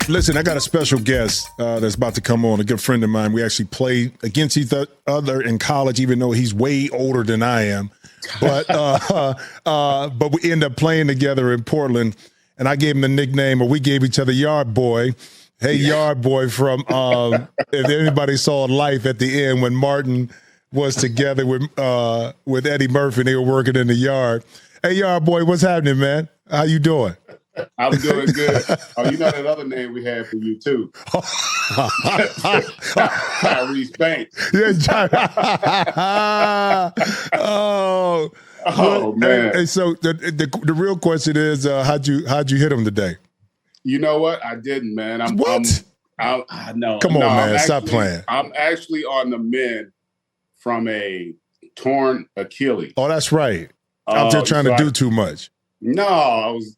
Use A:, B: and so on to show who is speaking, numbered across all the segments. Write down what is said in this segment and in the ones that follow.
A: Listen, I got a special guest that's about to come on, a good friend of mine. We actually played against each other in college, even though he's way older than I am. But we end up playing together in Portland, and I gave him the nickname, or we gave each other Yard Boy. Hey, Yard Boy from, if anybody saw Life at the end when Martin was together with Eddie Murphy, and they were working in the yard. Hey, Yard Boy, what's happening, man? How you doing?
B: I'm doing good. Oh, you know that other name we had for you, too. Tyrese Banks.
A: Yeah, man. And so the real question is, how'd you hit him today?
B: You know what? I didn't, man. No.
A: Come on, man. Stop playing.
B: I'm actually on the mend from a torn Achilles.
A: Oh, that's right. I'm just trying to do too much.
B: No, I was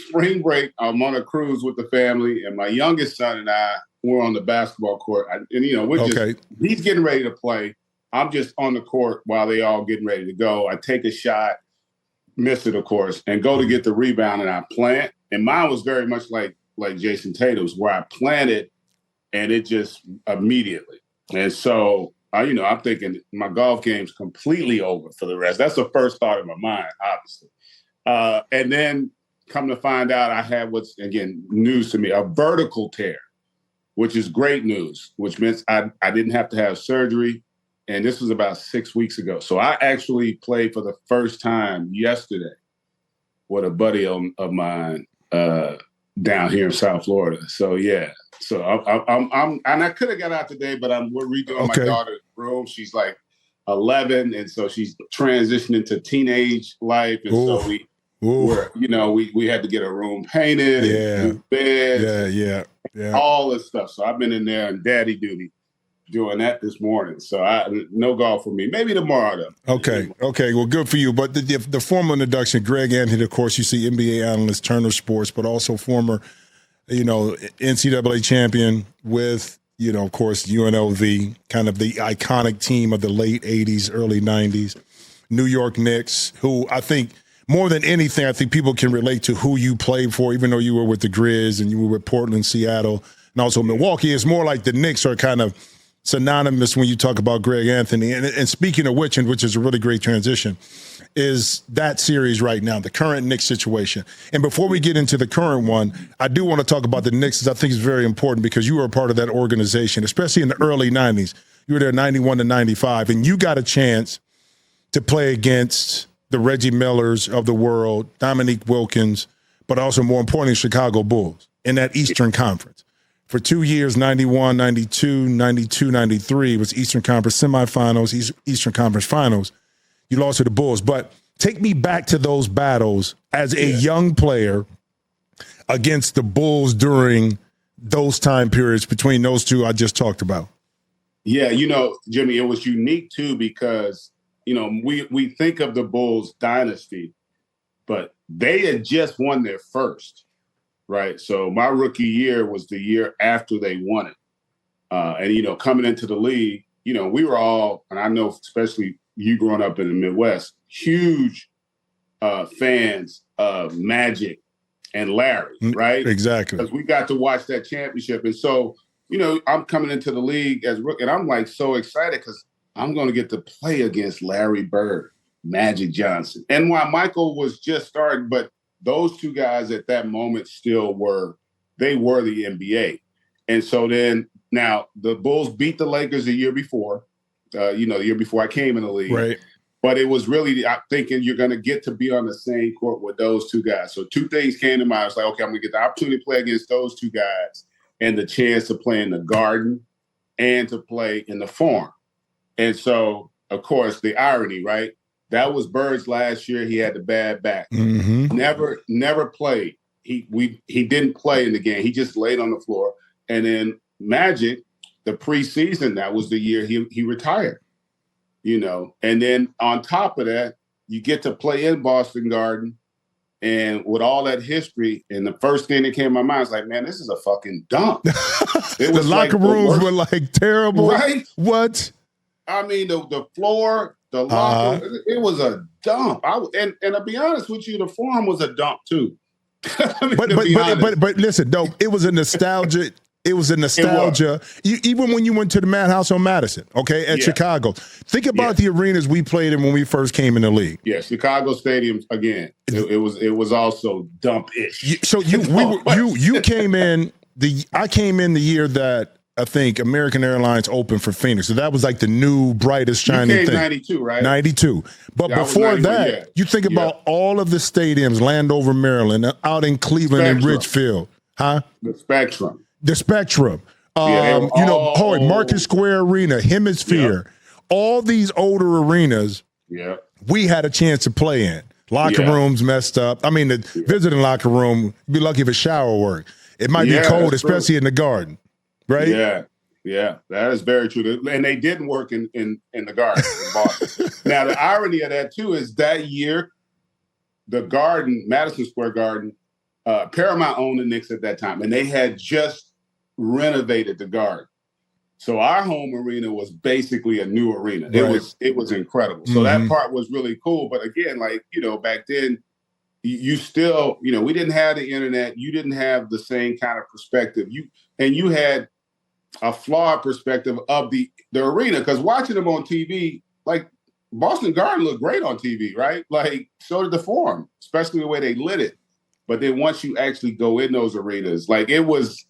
B: spring break. I'm on a cruise with the family, and my youngest son and I were on the basketball court. He's getting ready to play. I'm just on the court while they all getting ready to go. I take a shot, miss it, of course, and go to get the rebound, and I plant. And mine was very much like Jason Tatum's, where I planted, and it just immediately. And so, I'm thinking my golf game's completely over for the rest. That's the first thought in my mind, obviously. And then come to find out I had what's, again, news to me, a vertical tear, which is great news, which means I didn't have to have surgery. And this was about 6 weeks ago. So I actually played for the first time yesterday with a buddy of mine down here in South Florida. So, yeah. So I'm and I could have got out today, but we're redoing my daughter's room. She's like 11. And so she's transitioning to teenage life. And so we had to get a room painted, new beds, all this stuff. So I've been in there on daddy duty doing that this morning. So no golf for me. Maybe tomorrow, though.
A: Okay. Well, good for you. But the formal introduction, Karl-Anthony, of course, you see NBA analyst, Turner Sports, but also former, NCAA champion with, of course, UNLV, kind of the iconic team of the late 80s, early 90s, New York Knicks, who I think more than anything, I think people can relate to who you played for, even though you were with the Grizz and you were with Portland, Seattle, and also Milwaukee. It's more like the Knicks are kind of synonymous when you talk about Karl-Anthony. And speaking of which is a really great transition, is that series right now, the current Knicks situation. And before we get into the current one, I do want to talk about the Knicks, because I think it's very important, because you were a part of that organization, especially in the early 90s. You were there 91 to 95, and you got a chance to play against the Reggie Millers of the world, Dominique Wilkins, but also more importantly, Chicago Bulls in that Eastern Conference. For 2 years, 91, 92, 92, 93 was Eastern Conference semifinals, Eastern Conference finals. You lost to the Bulls. But take me back to those battles as a young player against the Bulls during those time periods between those two I just talked about.
B: Yeah, Jimmy, it was unique, too, because, we think of the Bulls dynasty, but they had just won their first. Right. So my rookie year was the year after they won it. And, coming into the league, we were all, and I know especially you growing up in the Midwest, huge fans of Magic and Larry. Right.
A: Exactly.
B: Because we got to watch that championship. And so, I'm coming into the league as rookie, and I'm like so excited because I'm going to get to play against Larry Bird, Magic Johnson. And while Michael was just starting, but those two guys at that moment still were the NBA. And so then now the Bulls beat the Lakers the year before, the year before I came in the league.
A: Right.
B: But it was really, I'm thinking you're going to get to be on the same court with those two guys. So two things came to mind. I was like, okay, I'm going to get the opportunity to play against those two guys and the chance to play in the Garden and to play in the Forum. And so, of course, the irony, right? That was Bird's last year. He had the bad back.
A: Mm-hmm.
B: Never played. He didn't play in the game. He just laid on the floor. And then Magic, the preseason, that was the year he retired. And then on top of that, you get to play in Boston Garden. And with all that history, and the first thing that came to my mind was like, man, this is a fucking dump.
A: It was the locker rooms were like terrible.
B: Right?
A: What?
B: I mean, the floor, the locker, it was a dump. And to be honest with you, the Forum was a dump too. I mean,
A: but listen, no, it was a nostalgia. It was a nostalgia. Even when you went to the Madhouse on Madison, okay, at Chicago. Think about the arenas we played in when we first came in the league.
B: Yeah, Chicago Stadium again. It was also dump-ish.
A: So you came in I came in the year that I think American Airlines opened for Phoenix. So that was like the new brightest shining thing.
B: 92, right?
A: 92. But before that, you think about all of the stadiums, Landover, Maryland, out in Cleveland and Ridgefield, huh?
B: The Spectrum.
A: Market Square Arena, Hemisphere, all these older arenas, we had a chance to play in. Locker rooms messed up. I mean, the visiting locker room, be lucky if a shower worked. It might be cold, especially in the Garden, right?
B: Yeah, that is very true. And they didn't work in the Garden in Boston. Now, the irony of that, too, is that year, the Garden, Madison Square Garden, Paramount owned the Knicks at that time, and they had just renovated the Garden. So our home arena was basically a new arena. Right. It was incredible. So that part was really cool. But again, back then, you still, we didn't have the internet. You didn't have the same kind of perspective. You had a flawed perspective of the arena, because watching them on TV, like Boston Garden looked great on TV, right? Like so did the Forum, especially the way they lit it. But then once you actually go in those arenas, like it was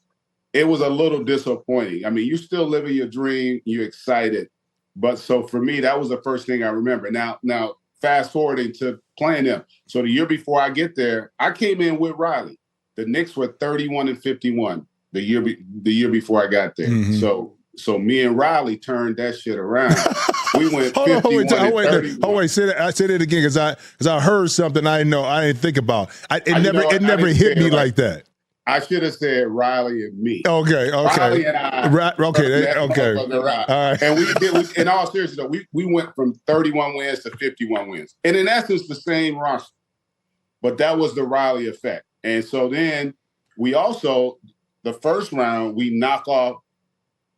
B: a little disappointing. I mean, you still living your dream, you're excited. But so for me, that was the first thing I remember. Now fast forwarding to playing them. So the year before I get there, I came in with Riley. The Knicks were 31-51 the year before I got there. So me and Riley turned that shit around. We went 51-30.
A: Say that again, because I heard something I didn't think about. It never hit me like that.
B: I should have said Riley and me.
A: Okay.
B: Riley and I.
A: Okay. All
B: right. And we did. In all seriousness, though, we went from 31 wins to 51 wins, and in essence, the same roster. But that was the Riley effect. And so then we also, the first round, we knock off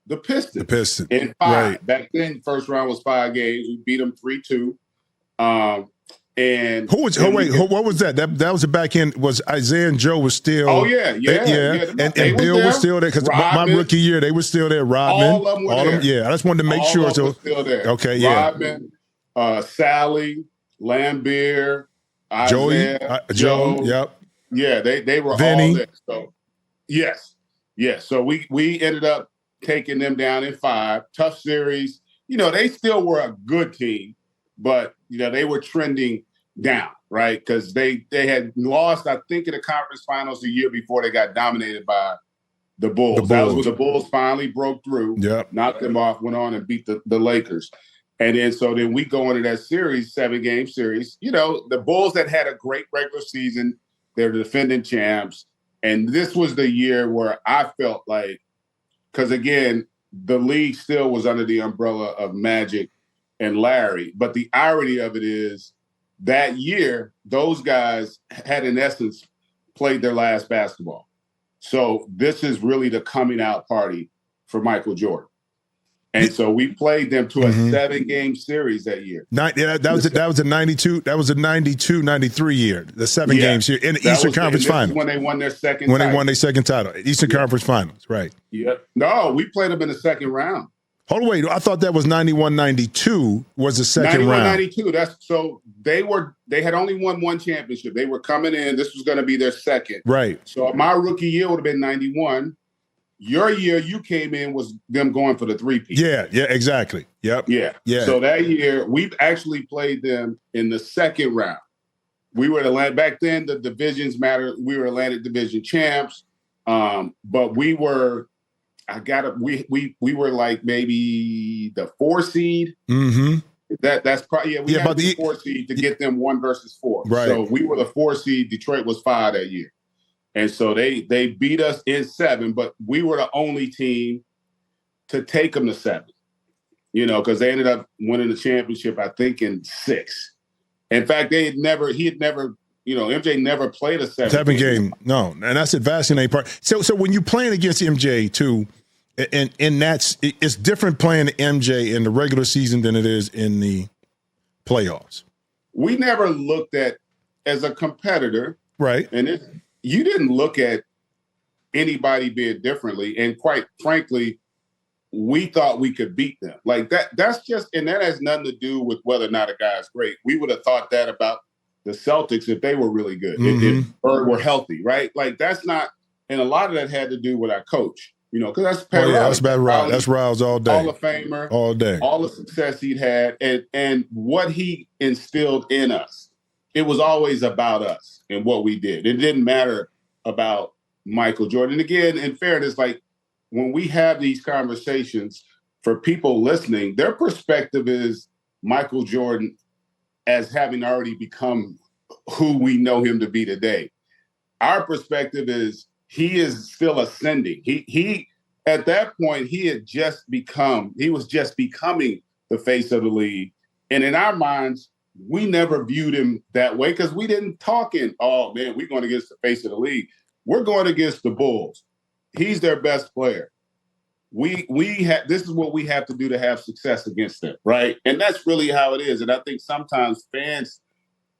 B: the Pistons. In 5. Right. Back then, first round was 5 games. We beat them 3-2. And
A: what was that? That was the back end. Was Isaiah and Joe was still?
B: Oh yeah.
A: And Bill was still there, because my rookie year they were still there. Rodman,
B: all of them were there.
A: Yeah, I just wanted to make sure.
B: So still there.
A: Okay,
B: Rodman, Sally, Lambeer, Isaiah,
A: Joe. Yep.
B: Yeah, they were
A: Vinny.
B: all there. So yes. So we ended up taking them down in 5. Tough series. They still were a good team, but they were trending down, right? Because they had lost, I think, in the conference finals the year before. They got dominated by the Bulls. That was when the Bulls finally broke through, knocked them off, went on and beat the Lakers. And then we go into that series, 7-game series. The Bulls that had a great regular season, they're the defending champs. And this was the year where I felt like, because again, the league still was under the umbrella of Magic and Larry. But the irony of it is that year, those guys had, in essence, played their last basketball. So this is really the coming out party for Michael Jordan. And so we played them to a 7-game series that year.
A: That was a 92. That was a 92-93 year. The 7 games here in the Eastern Conference Finals.
B: When they won their second.
A: When they won their second title, Eastern Conference Finals, right?
B: Yeah. No, we played them in the second round.
A: Hold on, wait. I thought that was 91-92 was the second round.
B: 91-92. That's so they had only won 1 championship. They were coming in. This was going to be their second.
A: Right.
B: So my rookie year would have been 91. Your year you came in was them going for the 3-peat.
A: Yeah, exactly. Yep.
B: Yeah. So that year we actually played them in the second round. We were back then the divisions mattered. We were Atlantic Division champs. But we were we were like maybe the 4 seed. Mm-hmm. That's probably we had the 4 seed to get them 1 versus 4.
A: Right.
B: So we were the 4 seed. Detroit was 5 that year. And so they beat us in 7, but we were the only team to take them to 7, because they ended up winning the championship, I think, in 6. In fact, he had never, MJ never played a 7
A: game. No, and that's the fascinating part. So when you're playing against MJ too, and it's different playing MJ in the regular season than it is in the playoffs.
B: We never looked at as a competitor,
A: right?
B: And you didn't look at anybody being differently. And quite frankly, we thought we could beat them. Like that's just, and that has nothing to do with whether or not a guy is great. We would have thought that about the Celtics if they were really good, if Bird were healthy, right? Like that's not, and a lot of that had to do with our coach, because that's Pat Riley.
A: That's Pat Riley. That's Riles all day.
B: Hall of Famer.
A: All day.
B: All the success he'd had and what he instilled in us. It was always about us and what we did. It didn't matter about Michael Jordan. And again, in fairness, like when we have these conversations, for people listening, their perspective is Michael Jordan as having already become who we know him to be today. Our perspective is he is still ascending. He at that point, he was just becoming the face of the league. And in our minds, we never viewed him that way because we didn't talk in, oh man, we're going against the face of the league. We're going against the Bulls. He's their best player. This is what we have to do to have success against them, right? And that's really how it is. And I think sometimes fans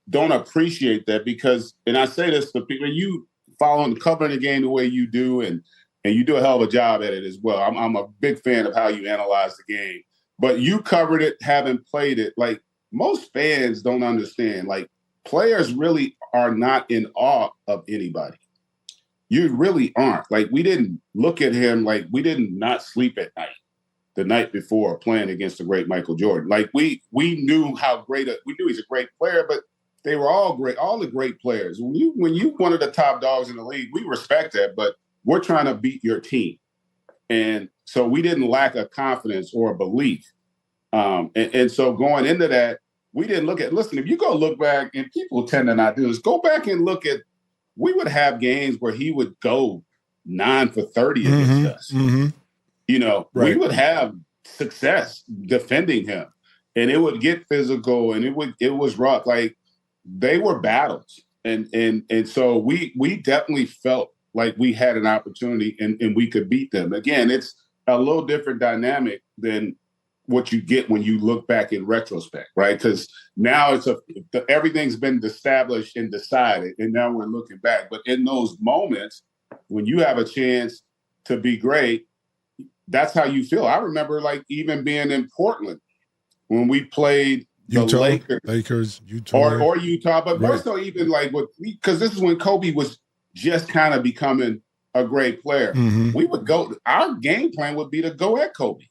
B: don't appreciate that because, and I say this to people, you covering the game the way you do, and you do a hell of a job at it as well. I'm a big fan of how you analyze the game, but you covered it, having played it. Like most fans don't understand, like players really are not in awe of anybody. You really aren't. Like we didn't look at him like we didn't not sleep at night the night before playing against the great Michael Jordan. Like we knew we knew he's a great player, but they were all great, all the great players. When you one of the top dogs in the league, we respect that, but we're trying to beat your team. And so we didn't lack a confidence or a belief. And so going into that, we didn't listen, if you go look back, and people tend to not do this, go back and look at, we would have games where he would go 9 for 30 against us. Right. We would have success defending him, and it would get physical, and it was rough. Like they were battles. And so we definitely felt like we had an opportunity and we could beat them. Again, it's a little different dynamic than what you get when you look back in retrospect, right? Because now everything's been established and decided, and now we're looking back. But in those moments, when you have a chance to be great, that's how you feel. I remember like even being in Portland when we played the
A: Lakers, Utah.
B: Or Utah, but more so even like because this is when Kobe was just kind of becoming a great player. We would go, our game plan would be to go at Kobe.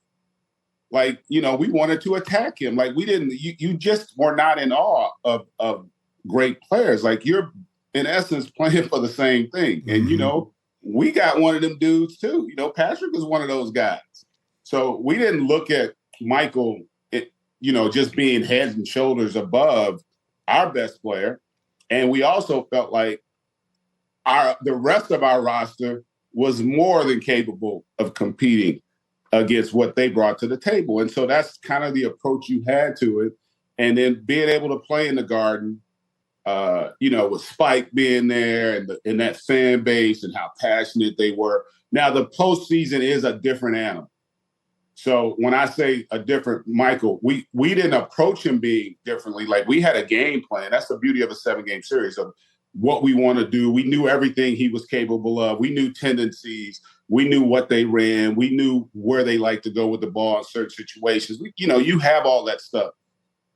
B: Like, we wanted to attack him. Like you just were not in awe of great players. Like you're in essence playing for the same thing. And, we got one of them dudes too. Patrick was one of those guys. So we didn't look at Michael, just being heads and shoulders above our best player. And we also felt like the rest of our roster was more than capable of competing against what they brought to the table. And so that's kind of the approach you had to it. And then being able to play in the Garden, with Spike being there and that fan base and how passionate they were. Now, the postseason is a different animal. So when I say a different Michael, we didn't approach him being differently. Like we had a game plan. That's the beauty of a 7-game series of what we want to do. We knew everything he was capable of. We knew tendencies. We knew what they ran. We knew where they like to go with the ball in certain situations. You have all that stuff.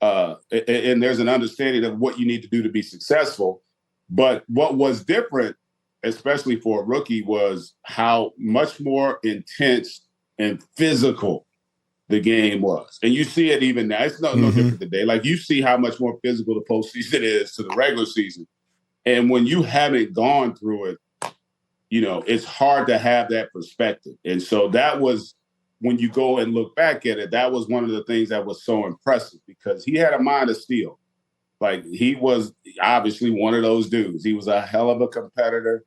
B: And there's an understanding of what you need to do to be successful. But what was different, especially for a rookie, was how much more intense and physical the game was. And you see it even now. It's no different today. Like you see how much more physical the postseason is to the regular season. And when you haven't gone through it, it's hard to have that perspective. And so that was, when you go and look back at it, that was one of the things that was so impressive because he had a mind of steel. Like he was obviously one of those dudes. He was a hell of a competitor.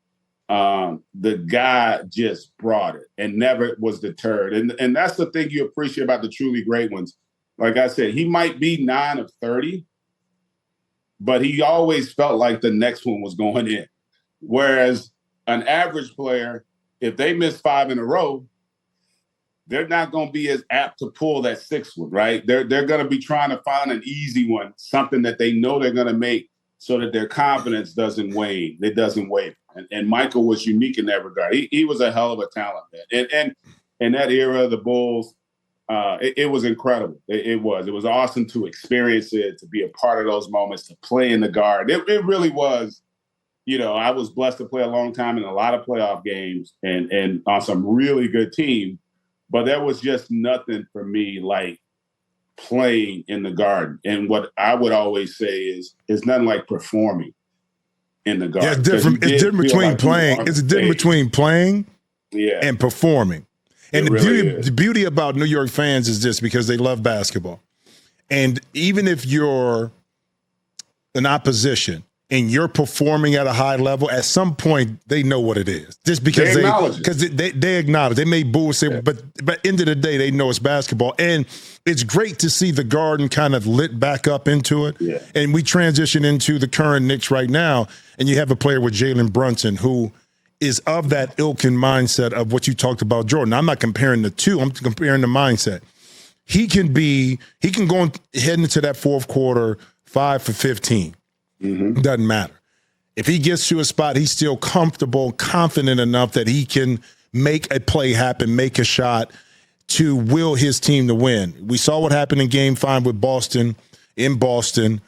B: The guy just brought it and never was deterred. And that's the thing you appreciate about the truly great ones. Like I said, he might be 9 of 30, but he always felt like the next one was going in. Whereas an average player, if they miss 5 in a row, they're not going to be as apt to pull that 6th one, right? They're going to be trying to find an easy one, something that they know they're going to make so that their confidence doesn't wane. It doesn't waver. And Michael was unique in that regard. He was a hell of a talent, man. And in that era, the Bulls, it was incredible. It was awesome to experience it, to be a part of those moments, to play in the Garden. It really was. I was blessed to play a long time in a lot of playoff games and on some really good teams, but there was just nothing for me like playing in the Garden. And what I would always say is nothing like performing in the Garden.
A: Yeah, it's different between playing. It's a difference between playing and performing. And the beauty about New York fans is this, because they love basketball. And even if you're in opposition and you're performing at a high level, at some point they know what it is. Just because they acknowledge. They may boo and say, but end of the day, they know it's basketball. And it's great to see the Garden kind of lit back up into it. Yeah. And we transition into the current Knicks right now, and you have a player with Jalen Brunson who is of that ilk and mindset of what you talked about, Jordan. I'm not comparing the two. I'm comparing the mindset. He can go head into that fourth quarter 5 for 15. Mm-hmm. Doesn't matter. If he gets to a spot, he's still comfortable, confident enough that he can make a play happen, make a shot to will his team to win. We saw what happened in Game 5 with Boston, in Boston.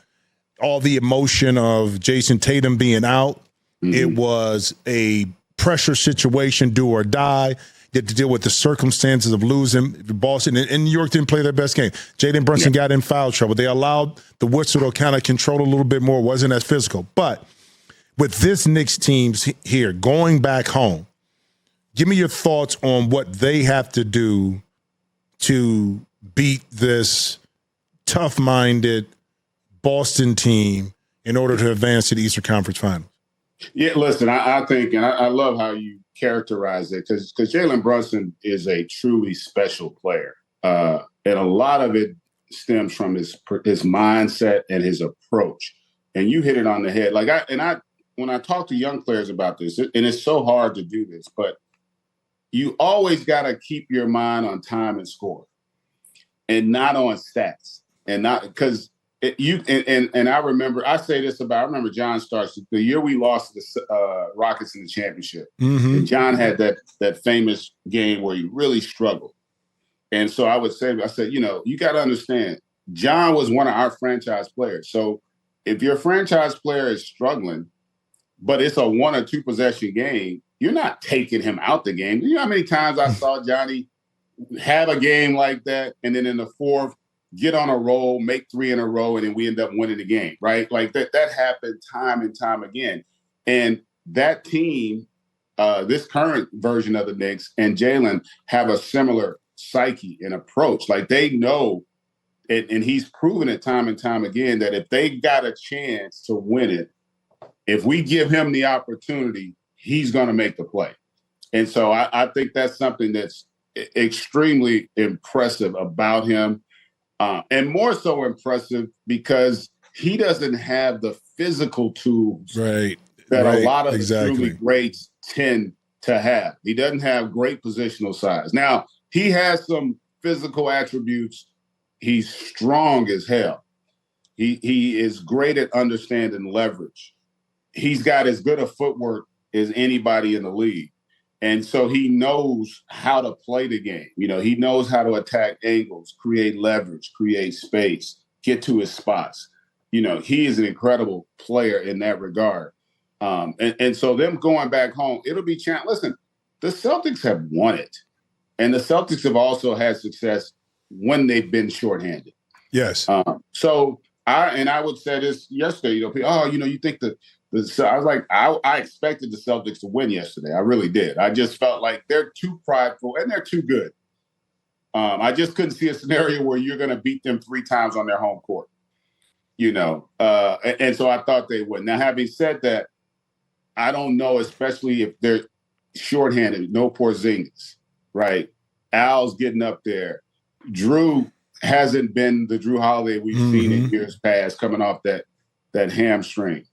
A: All the emotion of Jason Tatum being out. Mm-hmm. It was a pressure situation, do or die. You had to deal with the circumstances of losing. Boston and New York didn't play their best game. Jalen Brunson got in foul trouble. They allowed the whistle to kind of control a little bit more. It wasn't as physical. But with this Knicks team here going back home, give me your thoughts on what they have to do to beat this tough-minded Boston team in order to advance to the Eastern Conference Finals.
B: Yeah, listen, I think, and I love how you characterize it, because Jalen Brunson is a truly special player. And a lot of it stems from his mindset and his approach. And you hit it on the head. When I talk to young players about this, and it's so hard to do this, but you always got to keep your mind on time and score and not on stats. And not because I remember, I remember John Starks, the year we lost to the Rockets in the championship. Mm-hmm. And John had that famous game where he really struggled. And so I said, you got to understand, John was one of our franchise players. So if your franchise player is struggling, but it's a 1 or 2 possession game, you're not taking him out the game. You know how many times I saw Johnny have a game like that, and then in the fourth, get on a roll, make 3 in a row, and then we end up winning the game, right? Like that happened time and time again. And that team, this current version of the Knicks and Jalen have a similar psyche and approach. Like they know, and he's proven it time and time again, that if they got a chance to win it, if we give him the opportunity, he's going to make the play. And so I think that's something that's extremely impressive about him. And more so impressive because he doesn't have the physical tools that a lot of the truly greats tend to have. He doesn't have great positional size. Now, he has some physical attributes. He's strong as hell. He is great at understanding leverage. He's got as good a footwork as anybody in the league. And so he knows how to play the game. He knows how to attack angles, create leverage, create space, get to his spots. He is an incredible player in that regard. And so them going back home, it'll be challenging. Listen, the Celtics have won it. And the Celtics have also had success when they've been shorthanded.
A: Yes.
B: So I would say this yesterday, people, you think so I was like, I expected the Celtics to win yesterday. I really did. I just felt like they're too prideful and they're too good. I just couldn't see a scenario where you're going to beat them 3 times on their home court, and so I thought they would. Now, having said that, I don't know, especially if they're shorthanded, no Porzingis, right? Al's getting up there. Drew hasn't been the Drew Holiday we've seen in years past, coming off that hamstring.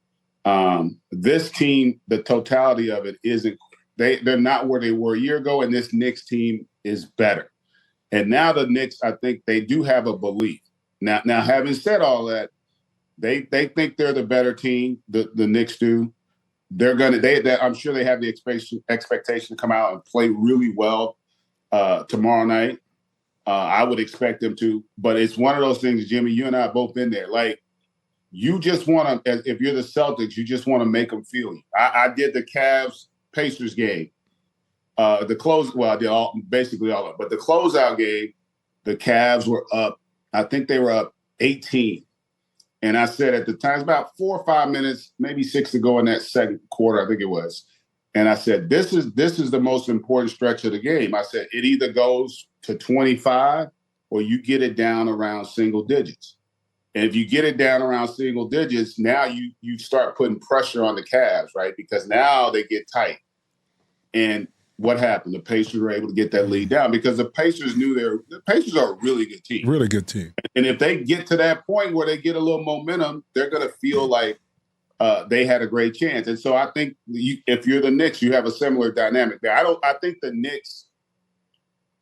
B: This team, the totality of it isn't, they're not where they were a year ago, and this Knicks team is better. And now the Knicks, I think they do have a belief. Now, having said all that, They think they're the better team. The Knicks do. They're gonna. I'm sure they have the expectation to come out and play really well tomorrow night. I would expect them to, but it's one of those things, Jimmy. You and I have both been there. Like, you just want to, if you're the Celtics, you just want to make them feel you. I did the Cavs Pacers game. I did basically all of it. But the closeout game, the Cavs were up. I think they were up 18. And I said at the time, it's about 4 or 5 minutes, maybe 6 to go in that second quarter, I think it was. And I said, this is the most important stretch of the game. I said, it either goes to 25 or you get it down around single digits. And if you get it down around single digits, now you start putting pressure on the Cavs, right? Because now they get tight. And what happened? The Pacers were able to get that lead down because the Pacers knew the Pacers are a really good team.
A: Really good team.
B: And if they get to that point where they get a little momentum, they're going to feel like they had a great chance. And so I think if you're the Knicks, you have a similar dynamic there. I think the Knicks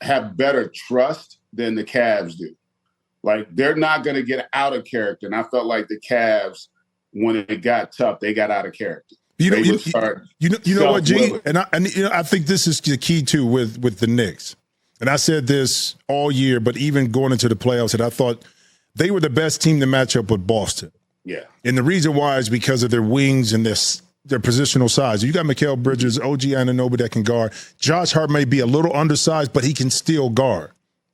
B: have better trust than the Cavs do. Like, they're not going to get out of character. And I felt like the Cavs, when it got tough, they got out of character.
A: You know what, G? And I think this is the key, too, with the Knicks. And I said this all year, but even going into the playoffs, that I thought they were the best team to match up with Boston.
B: Yeah.
A: And the reason why is because of their wings and their positional size. You got Mikal Bridges, OG Anunoby that can guard. Josh Hart may be a little undersized, but he can still guard.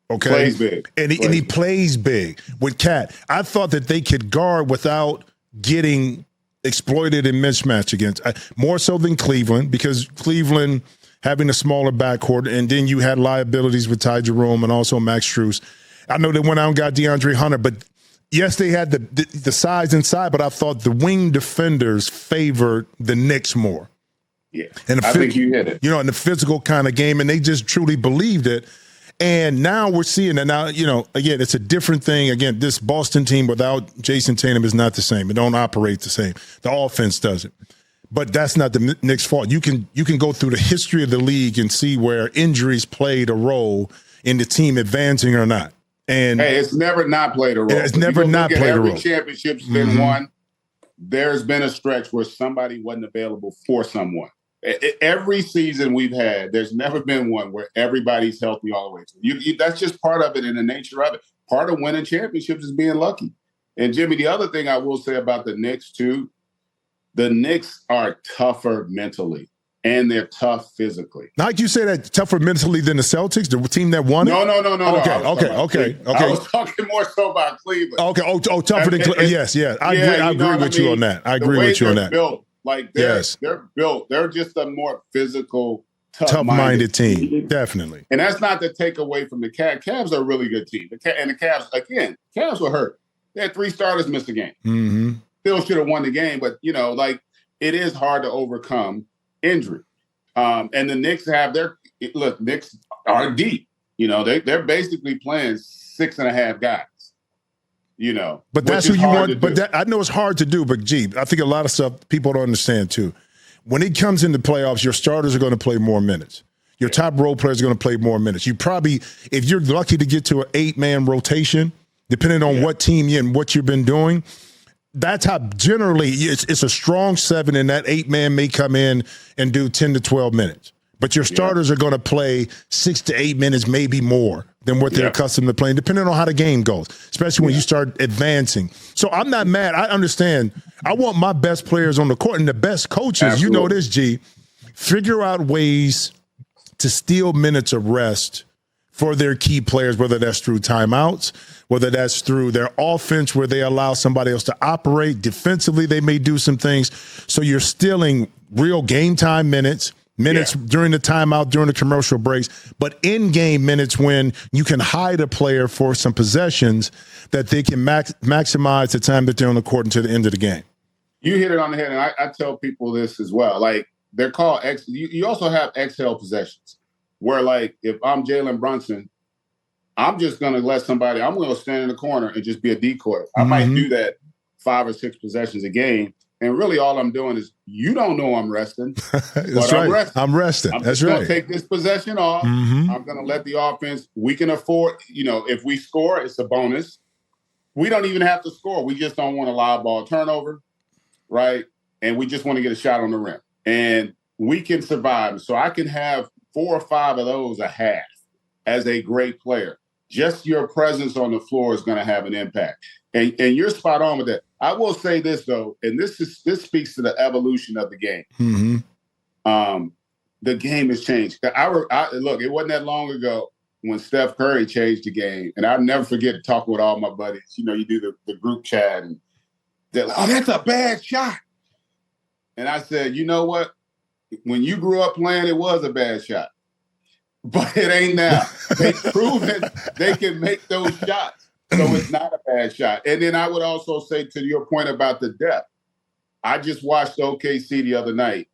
A: Okay.
B: Plays big.
A: And he plays big with Cat. I thought that they could guard without getting exploited in mismatch against, more so than Cleveland, because Cleveland having a smaller backcourt, and then you had liabilities with Ty Jerome and also Max Strus. I know they went out and got DeAndre Hunter, but yes, they had the size inside, but I thought the wing defenders favored the Knicks more.
B: Yeah,
A: and
B: I think you hit it.
A: You know, in the physical kind of game, and they just truly believed it. And now we're seeing that. Now, you know, again, it's a different thing. Again, this Boston team without Jason Tatum is not the same. It don't operate the same. The offense doesn't. But that's not the Knicks' fault. You can go through the history of the league and see where injuries played a role in the team advancing or not. And
B: hey, it's never not played a role.
A: It's never not played a role.
B: Every championship's been won. There's been a stretch where somebody wasn't available for someone. Every season we've had, there's never been one where everybody's healthy all the way through. That's just part of it in the nature of it. Part of winning championships is being lucky. And, Jimmy, the other thing I will say about the Knicks, too, the Knicks are tougher mentally, and they're tough physically.
A: Like you say that tougher mentally than the Celtics, the team that won it?
B: No.
A: Okay.
B: I was talking more so about Cleveland.
A: Okay, tougher than Cleveland. Yes. I agree with you on that. I agree with you on that.
B: Built, like they're built. They're just a more physical,
A: tough-minded team. Definitely.
B: And that's not to take away from the Cavs. Cavs are a really good team. And the Cavs, again, Cavs were hurt. They had 3 starters miss the game.
A: Mm-hmm.
B: Still should have won the game, but, you know, like, it is hard to overcome injury. And the Knicks Knicks are deep. You know, they're basically playing 6.5 guys. You know,
A: but that's who you want. But I know it's hard to do. But gee, I think a lot of stuff people don't understand too. When it comes into playoffs, your starters are going to play more minutes. Your top role players are going to play more minutes. You probably, if you're lucky to get to an 8-man rotation, depending on what team and what you've been doing, that's how generally it's a strong 7, and that 8-man may come in and do 10 to 12 minutes. But your starters are going to play 6 to 8 minutes, maybe more than what they're accustomed to playing, depending on how the game goes, especially when you start advancing. So I'm not mad. I understand. I want my best players on the court, and the best coaches, you know this, G, figure out ways to steal minutes of rest for their key players, whether that's through timeouts, whether that's through their offense where they allow somebody else to operate. Defensively, they may do some things. So you're stealing real game time minutes during the timeout, during the commercial breaks, but in-game minutes when you can hide a player for some possessions that they can maximize the time that they're on the court until the end of the game.
B: You hit it on the head, and I tell people this as well. Like, they're called you also have exhale possessions where, like, if I'm Jalen Brunson, I'm just going to I'm going to stand in the corner and just be a decoy. I might do that 5 or 6 possessions a game. And really all I'm doing is, you don't know I'm resting.
A: That's right. I'm resting. That's right.
B: I'm going to take this possession off. I'm going to let the offense, we can afford, you know, if we score, it's a bonus. we don't even have to score. We just don't want a live ball turnover, right? And we just want to get a shot on the rim. And we can survive. So I can have 4 or 5 of those a half as a great player. Just your presence on the floor is going to have an impact. And you're spot on with that. I will say this, though, and this speaks to the evolution of the game.
A: Mm-hmm.
B: The game has changed. Look, it wasn't that long ago when Steph Curry changed the game. And I'll never forget talking with all my buddies. You know, you do the group chat, and they're like, oh, that's a bad shot. And I said, you know what? When you grew up playing, it was a bad shot. But it ain't now. They've proven they can make those shots. So it's not a bad shot. And then I would also say, to your point about the depth, I just watched OKC the other night.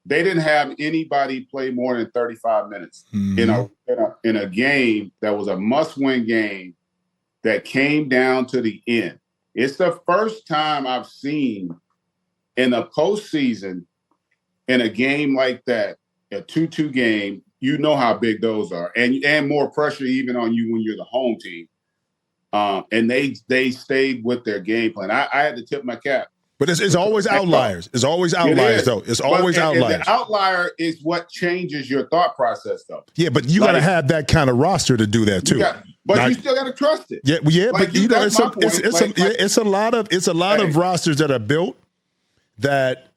B: They didn't have anybody play more than 35 minutes in a game that was a must-win game that came down to the end. It's the first time I've seen in a postseason, in a game like that, a 2-2 game, you know how big those are, and more pressure even on you when you're the home team. And they stayed with their game plan. I had to tip my cap.
A: But it's always outliers. It's always outliers, though. It's always outliers.
B: And the outlier is what changes your thought process, though.
A: Yeah, but you got to have that kind of roster to do that too.
B: You still got to trust it.
A: Yeah, like, but you know, it's a lot of rosters that are built that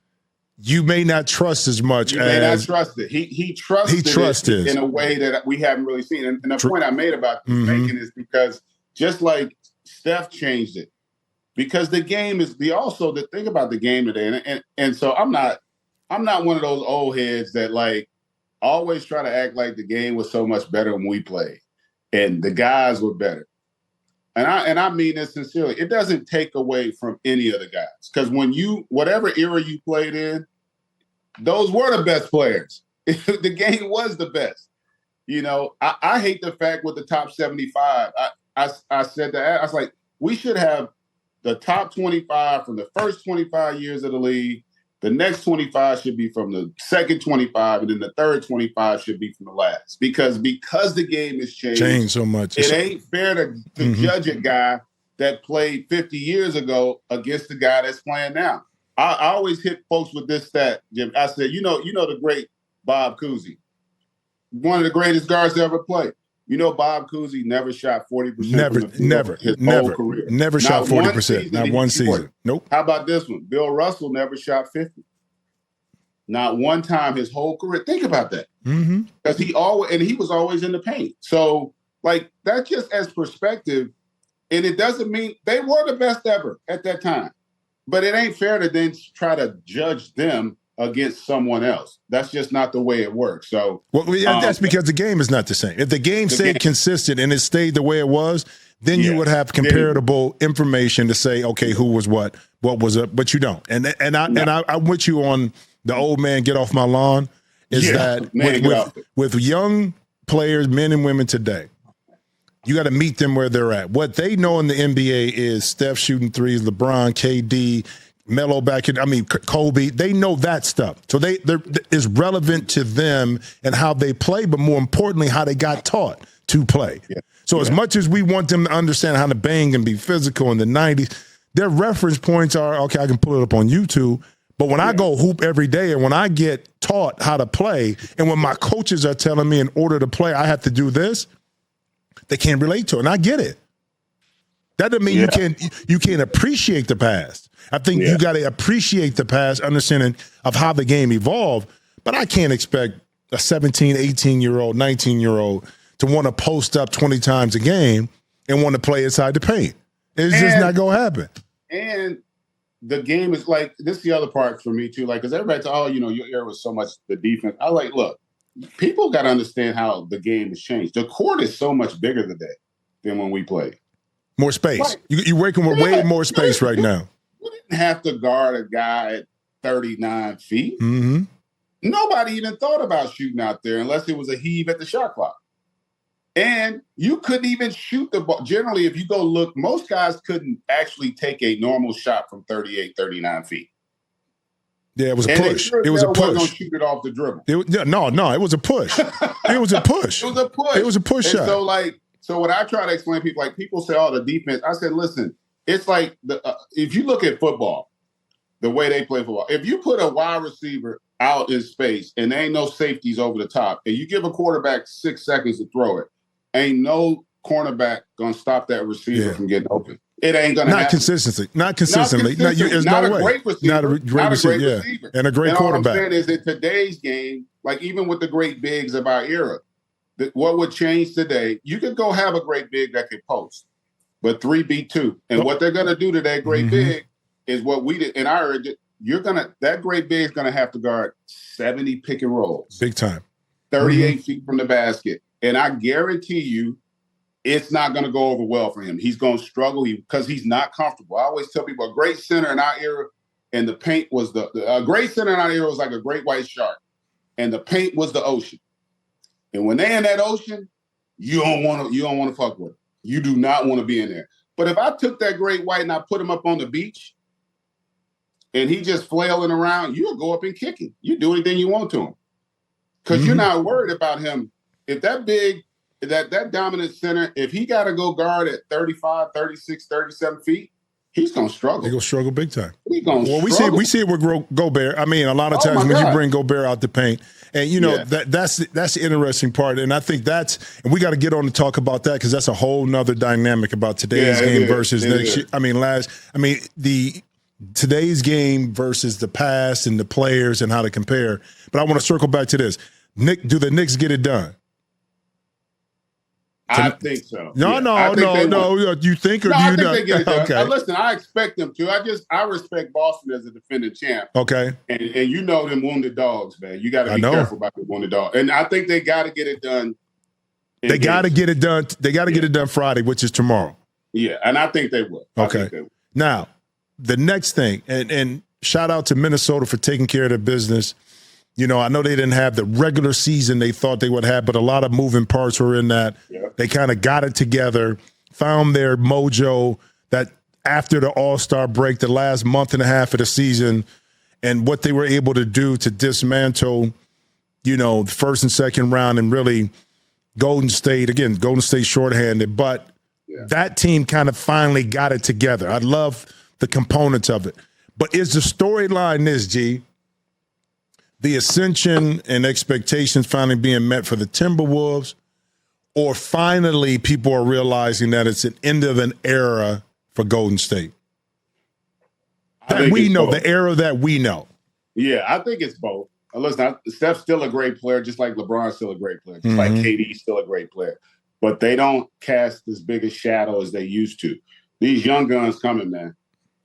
A: you may not trust as much. You may not
B: trust it. He trusted it in a way that we haven't really seen. And the point I made about making is because just like Steph changed it, because the game is the thing about the game today. And so I'm not one of those old heads that like always try to act like the game was so much better when we played and the guys were better. And I mean this sincerely. It doesn't take away from any of the guys. Because whatever era you played in, those were the best players. The game was the best. You know, I hate the fact with the top 75. I said that. I was like, we should have the top 25 from the first 25 years of the league. The next 25 should be from the second 25, and then the third 25 should be from the last. Because the game has changed
A: so much.
B: It ain't fair to judge a guy that played 50 years ago against the guy that's playing now. I always hit folks with this stat, Jim. I said, you know the great Bob Cousy, one of the greatest guards to ever play. You know, Bob Cousy never shot 40%.
A: Never
B: whole career.
A: Never shot 40%. Not one season. Nope.
B: How about this one? Bill Russell never shot 50. Not one time his whole career. Think about that. Because he was always in the paint. So, like, that's just as perspective. And it doesn't mean they were the best ever at that time. But it ain't fair to then try to judge them against someone else. That's just not the way it works. So,
A: that's because the game is not the same. If the game stayed consistent and it stayed the way it was, then you would have comparable information to say, okay, who was what was it, but you don't. And I'm with you on the old man get off my lawn. With young players, men and women today, you got to meet them where they're at. What they know in the NBA is Steph shooting threes, LeBron, KD, Melo back in, Kobe, they know that stuff. So they're is relevant to them and how they play, but more importantly, how they got taught to play. Yeah. So as much as we want them to understand how to bang and be physical in the 90s, their reference points are, okay, I can pull it up on YouTube. But when I go hoop every day and when I get taught how to play and when my coaches are telling me in order to play, I have to do this, they can't relate to it. And I get it. That doesn't mean you can't appreciate the past. I think you got to appreciate the past, understanding of how the game evolved. But I can't expect a 17, 18-year-old, 19-year-old to want to post up 20 times a game and want to play inside the paint. It's just not going to happen.
B: And the game is like, this is the other part for me too. Like, because everybody's, your era was so much the defense. I like, look, people got to understand how the game has changed. The court is so much bigger today than when we played.
A: More space. Like, you're working with way more space right now.
B: You didn't have to guard a guy at 39 feet.
A: Mm-hmm.
B: Nobody even thought about shooting out there unless it was a heave at the shot clock. And you couldn't even shoot the ball. Generally, if you go look, most guys couldn't actually take a normal shot from 38, 39 feet.
A: Yeah, it was a push. It was a push.
B: Don't shoot it off the dribble.
A: No, it was a push. It was a push.
B: It was a push.
A: It was a push shot.
B: So, like, So what I try to explain to people, like people say, "Oh, the defense." I said, "Listen, it's like if you look at football, the way they play football. If you put a wide receiver out in space and there ain't no safeties over the top, and you give a quarterback 6 seconds to throw it, ain't no cornerback gonna stop that receiver from getting open. It ain't gonna happen.
A: Not consistently. There's
B: not
A: no
B: a
A: way.
B: Great receiver.
A: Not a great receiver. And a great quarterback.
B: What I'm saying is in today's game, like even with the great bigs of our era, what would change today? You could go have a great big that can post, but 3-B-2. And what they're gonna do to that great big is what we did. And I heard that great big is gonna have to guard 70 pick and rolls.
A: Big time.
B: 38 feet from the basket. And I guarantee you it's not going to go over well for him. He's going to struggle because he's not comfortable. I always tell people a great center in our era and the paint was a great center in our era was like a great white shark. And the paint was the ocean. And when they're in that ocean, you don't want to fuck with him. You do not want to be in there. But if I took that great white and I put him up on the beach and he just flailing around, you'll go up and kick him. You do anything you want to him. Because you're not worried about him. If that big, that dominant center, if he got to go guard at 35, 36, 37 feet, he's going to struggle.
A: He's going to struggle big time.
B: He's going to struggle.
A: We see it with Gobert. I mean, a lot of times when you bring Gobert out the paint, and you know that's the interesting part. And I think and we got to get on to talk about that because that's a whole nother dynamic about today's game versus next year. Today's game versus the past and the players and how to compare. But I want to circle back to this. Do the Knicks get it done?
B: I think so.
A: No. You think or do you not?
B: I think they get it done.
A: Okay.
B: Listen, I expect them to. I respect Boston as a defending champ.
A: Okay.
B: And you know them wounded dogs, man. You got to be careful about the wounded dog. And I think they got to get it done.
A: They got to get it done. They got to get it done Friday, which is tomorrow.
B: Yeah, and I think they will.
A: Okay. Now, the next thing, and shout out to Minnesota for taking care of their business. You know, I know they didn't have the regular season they thought they would have, but a lot of moving parts were in that. Yeah. They kind of got it together, found their mojo that after the All-Star break, the last month and a half of the season, and what they were able to do to dismantle, you know, the first and second round and really Golden State shorthanded, but that team kind of finally got it together. I love the components of it. But is the storyline this, G? The ascension and expectations finally being met for the Timberwolves, or finally people are realizing that it's an end of an era for Golden State? The era that we know. Yeah,
B: I think it's both. Listen, Steph's still a great player, just like LeBron's still a great player, just like KD's still a great player. But they don't cast as big a shadow as they used to. These young guns coming, man.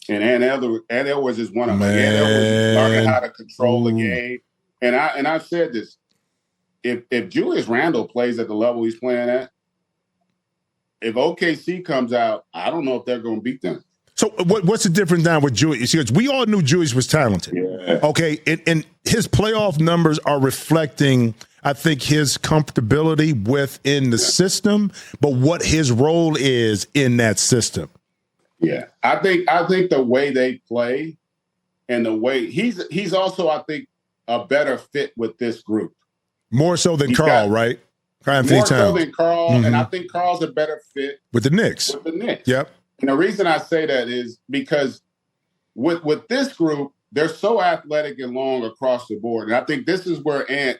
B: And Ant Edwards is one of them. Ant Edwards is learning how to control the game. And I've said this. If Julius Randle plays at the level he's playing at, if OKC comes out, I don't know if they're going to beat them.
A: So what's the difference now with Julius? Because we all knew Julius was talented. Yeah. Okay, and his playoff numbers are reflecting, I think, his comfortability within the system, but what his role is in that system.
B: Yeah, I think the way they play and the way he's also, I think, a better fit with this group.
A: More so than Karl, right?
B: More so than Karl, and I think Karl's a better fit
A: with the Knicks. Yep.
B: And the reason I say that is because with this group, they're so athletic and long across the board. And I think this is where Ant,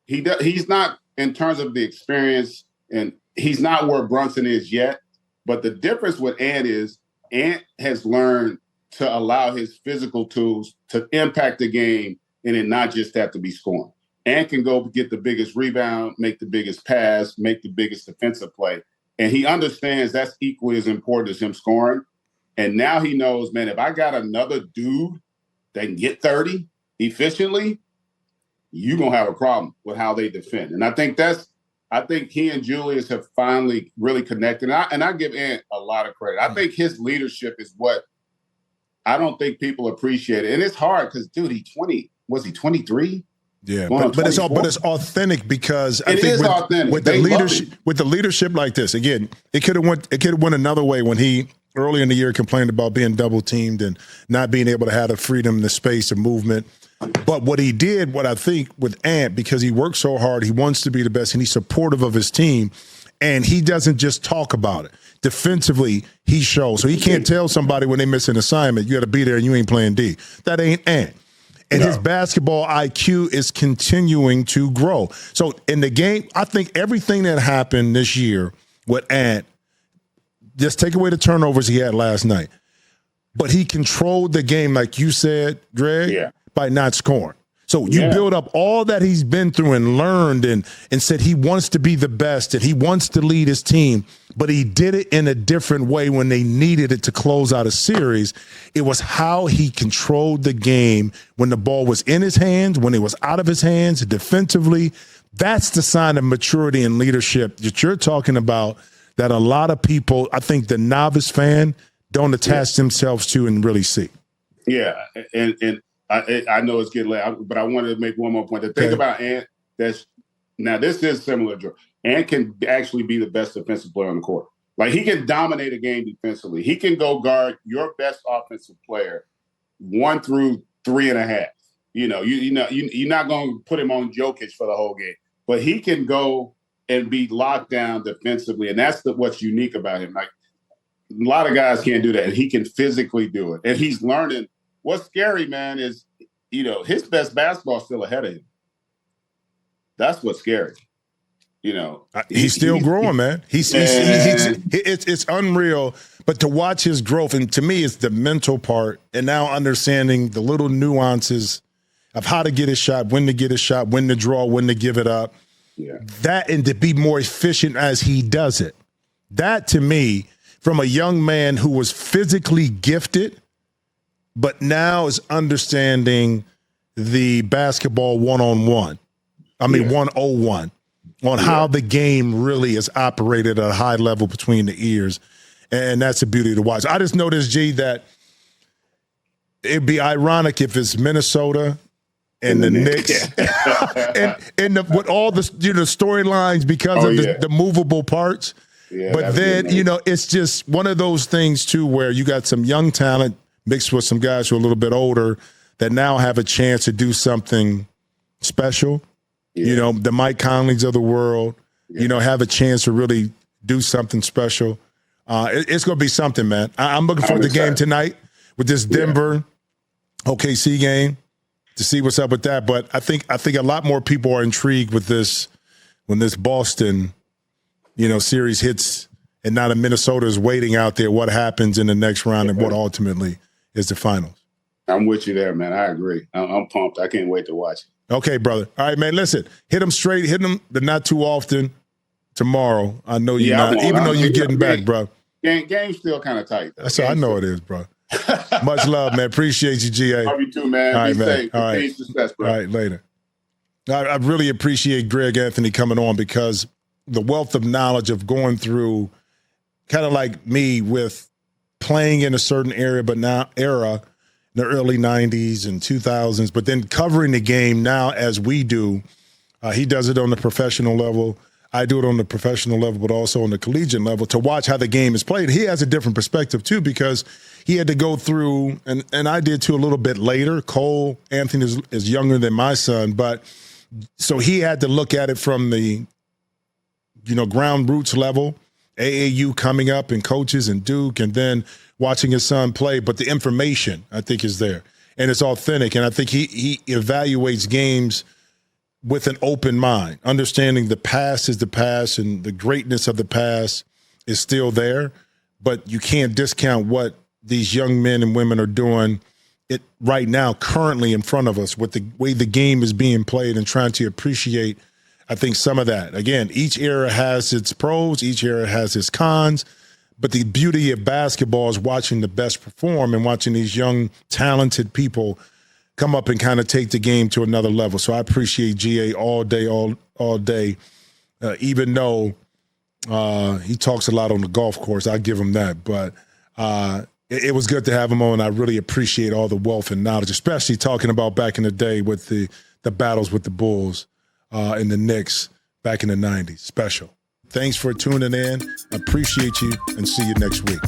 B: he's not in terms of the experience, and he's not where Brunson is yet. But the difference with Ant is Ant has learned to allow his physical tools to impact the game and it not just have to be scoring. Ant can go get the biggest rebound, make the biggest pass, make the biggest defensive play. And he understands that's equally as important as him scoring. And now he knows, man, if I got another dude that can get 30 efficiently, you're going to have a problem with how they defend. And I think he and Julius have finally really connected. And I give Ant a lot of credit. I think his leadership is what I don't think people appreciate it. And it's hard because, dude, was he 23?
A: Yeah, but it's authentic because I think with the leadership like this, again, it could have went another way when he early in the year complained about being double teamed and not being able to have the freedom, the space, and movement. But what he did, what I think with Ant, because he works so hard, he wants to be the best, and he's supportive of his team. And he doesn't just talk about it. Defensively, he shows. So he can't tell somebody when they miss an assignment, you got to be there and you ain't playing D. That ain't Ant. And his basketball IQ is continuing to grow. So in the game, I think everything that happened this year with Ant, just take away the turnovers he had last night. But he controlled the game, like you said, Greg, by not scoring. So you build up all that he's been through and learned and said he wants to be the best and he wants to lead his team, but he did it in a different way when they needed it to close out a series. It was how he controlled the game when the ball was in his hands, when it was out of his hands, defensively. That's the sign of maturity and leadership that you're talking about that a lot of people, I think the novice fan, don't attach themselves to and really see.
B: Yeah, and I know it's getting late, but I wanted to make one more point. The thing about Ant, this is similar. Ant can actually be the best defensive player on the court. Like, he can dominate a game defensively. He can go guard your best offensive player 1 through 3.5. You're not going to put him on Jokic for the whole game, but he can go and be locked down defensively, and that's what's unique about him. Like, a lot of guys can't do that, and he can physically do it, and he's learning. What's scary, man, is, his best basketball is still ahead of him. That's what's scary.
A: He's still growing, man. It's unreal. But to watch his growth, and to me, it's the mental part, and now understanding the little nuances of how to get his shot, when to get his shot, when to draw, when to give it up.
B: Yeah.
A: That, and to be more efficient as he does it. That, to me, from a young man who was physically gifted, but now is understanding the basketball one-on-one. 101 on how the game really is operated at a high level between the ears. And that's the beauty to watch. I just noticed, G, that it'd be ironic if it's Minnesota and the Knicks and with all the storylines because of the movable parts. Yeah, but then, it's just one of those things, too, where you got some young talent mixed with some guys who are a little bit older that now have a chance to do something special. Yeah. The Mike Conleys of the world, have a chance to really do something special. It's going to be something, man. I'm looking forward to the game tonight with this Denver OKC game to see what's up with that. But I think a lot more people are intrigued with this when this Boston, series hits and now the Minnesota is waiting out there what happens in the next round and what ultimately is the finals.
B: I'm with you there, man. I agree. I'm pumped. I can't wait to watch it.
A: Okay, brother. All right, man. Listen, hit them straight. Hit them, but not too often tomorrow. I know you're not, even though you're getting back, bro.
B: Game's still kind of tight.
A: That's I know it is, bro. Much love, man. Appreciate you, GA.
B: Love you too, man.
A: All right,
B: Be
A: man.
B: safe.
A: All right.
B: Success, bro.
A: All right, later. I really appreciate Karl-Anthony coming on because the wealth of knowledge of going through, kind of like me with playing in a certain area, but now in the early 90s and 2000s, but then covering the game now as we do. He does it on the professional level. I do it on the professional level, but also on the collegiate level to watch how the game is played. He has a different perspective, too, because he had to go through, and I did, too, a little bit later. Karl-Anthony is younger than my son, but so he had to look at it from the, ground roots level, AAU coming up and coaches and Duke, and then watching his son play. But the information, I think, is there, and it's authentic. And I think he evaluates games with an open mind, understanding the past is the past and the greatness of the past is still there, but you can't discount what these young men and women are doing it right now, currently in front of us, with the way the game is being played and trying to appreciate, I think, some of that. Again, each era has its pros, each era has its cons, but the beauty of basketball is watching the best perform and watching these young, talented people come up and kind of take the game to another level. So I appreciate GA all day, all day, even though he talks a lot on the golf course. I give him that. But it was good to have him on. I really appreciate all the wealth and knowledge, especially talking about back in the day with the battles with the Bulls and the Knicks back in the 90s. Special. Thanks for tuning in. I appreciate you, and see you next week.